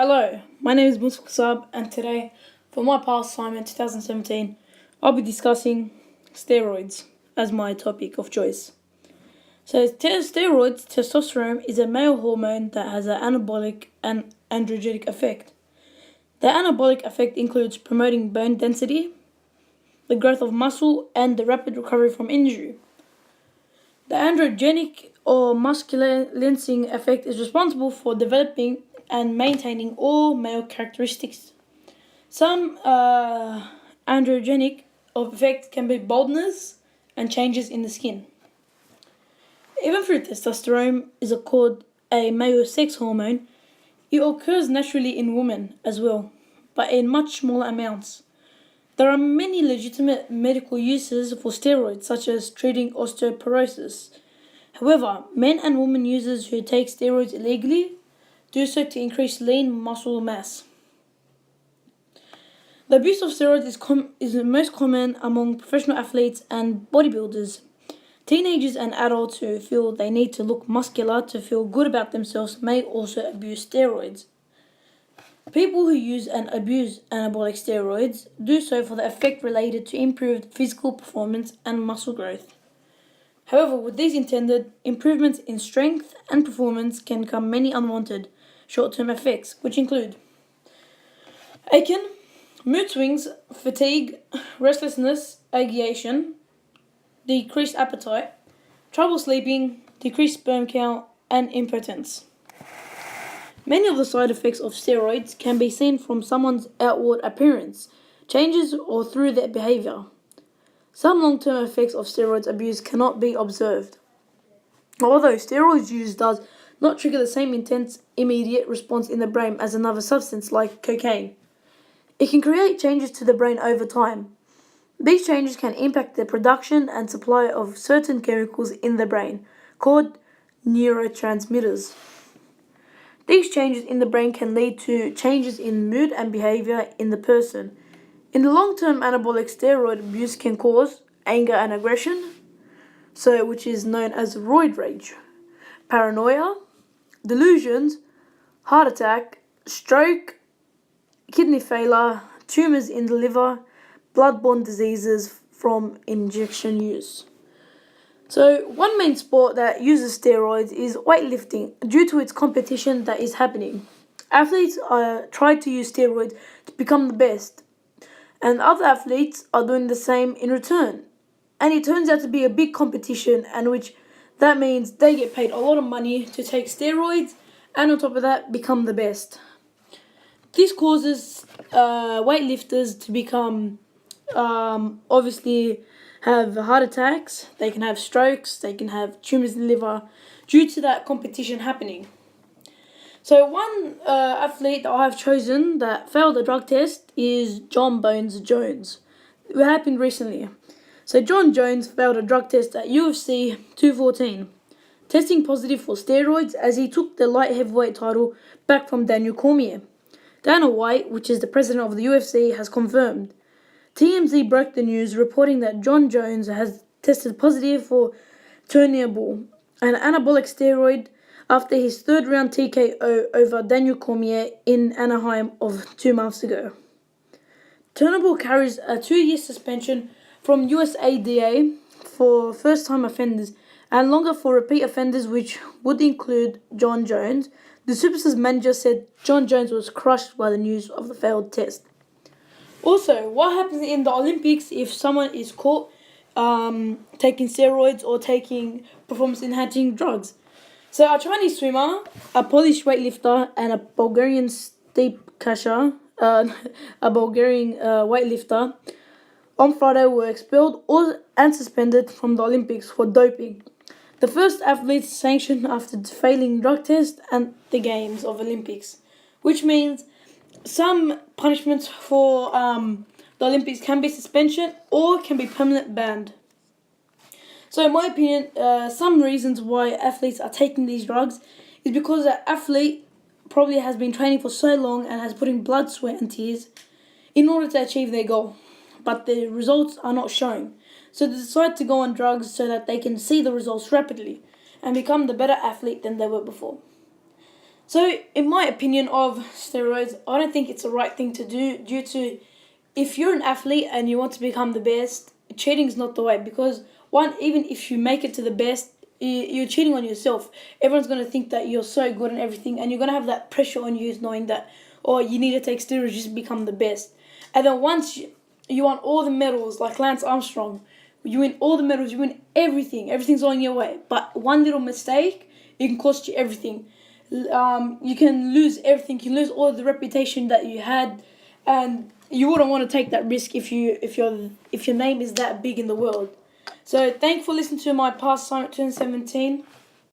Hello, my name is Musfak Saab, and today, for my past assignment 2017, I'll be discussing steroids as my topic of choice. So, steroids, testosterone, is a male hormone that has an anabolic and androgenic effect. The anabolic effect includes promoting bone density, the growth of muscle, and the rapid recovery from injury. The androgenic or muscle-lensing effect is responsible for developing and maintaining all male characteristics. Some androgenic effects can be baldness and changes in the skin. Even though testosterone is called a male sex hormone, it occurs naturally in women as well, but in much smaller amounts. There are many legitimate medical uses for steroids, such as treating osteoporosis. However, men and women users who take steroids illegally do so to increase lean muscle mass. The abuse of steroids is most common among professional athletes and bodybuilders. Teenagers and adults who feel they need to look muscular to feel good about themselves may also abuse steroids. People who use and abuse anabolic steroids do so for the effect related to improved physical performance and muscle growth. However, with these intended improvements in strength and performance can come many unwanted short-term effects, which include aching, mood swings, fatigue, restlessness, agitation, decreased appetite, trouble sleeping, decreased sperm count, and impotence. Many of the side effects of steroids can be seen from someone's outward appearance, changes, or through their behavior. Some long-term effects of steroids abuse cannot be observed. Although steroids use does not trigger the same intense immediate response in the brain as another substance like cocaine, it can create changes to the brain over time. These changes can impact the production and supply of certain chemicals in the brain, called neurotransmitters. These changes in the brain can lead to changes in mood and behavior in the person. In the long term, anabolic steroid abuse can cause anger and aggression, which is known as roid rage, paranoia, delusions, heart attack, stroke, kidney failure, tumors in the liver, blood-borne diseases from injection use. So, one main sport that uses steroids is weightlifting due to its competition that is happening. Athletes try to use steroids to become the best, and other athletes are doing the same in return. And it turns out to be a big competition, and which that means they get paid a lot of money to take steroids, and on top of that, become the best. This causes weightlifters to become obviously have heart attacks, they can have strokes, they can have tumors in the liver due to that competition happening. So one athlete that I have chosen that failed a drug test is Jon Bones Jones. It happened recently. So Jon Jones failed a drug test at UFC 214, testing positive for steroids as he took the light heavyweight title back from Daniel Cormier. Dana White, which is the president of the UFC, has confirmed. TMZ broke the news reporting that Jon Jones has tested positive for Turinabol, an anabolic steroid, after his third round TKO over Daniel Cormier in Anaheim of 2 months ago. Turinabol carries a 2-year suspension from USADA for first-time offenders and longer for repeat offenders, which would include Jon Jones. The Superstars manager said Jon Jones was crushed by the news of the failed test. Also, what happens in the Olympics if someone is caught taking steroids or taking performance-enhancing drugs? So, a Chinese swimmer, a Polish weightlifter, and a Bulgarian steepkasher, a Bulgarian weightlifter, on Friday were expelled and suspended from the Olympics for doping. The first athletes sanctioned after failing drug tests and the Games of Olympics, which means some punishments for the Olympics can be suspension or can be permanent banned. So in my opinion, some reasons why athletes are taking these drugs is because the athlete probably has been training for so long and has put in blood, sweat and tears in order to achieve their goal, but the results are not showing. So they decide to go on drugs so that they can see the results rapidly and become the better athlete than they were before. So, in my opinion of steroids, I don't think it's the right thing to do due to if you're an athlete and you want to become the best, cheating is not the way because one, even if you make it to the best, you're cheating on yourself. Everyone's gonna think that you're so good and everything, and you're gonna have that pressure on you, knowing that oh you need to take steroids just to become the best. And then once you want all the medals, like Lance Armstrong, you win all the medals, you win everything, everything's going your way. But one little mistake, it can cost you everything. You can lose everything. You can lose all the reputation that you had, and you wouldn't want to take that risk if your name is that big in the world. So thank you for listening to my past Summit 2017.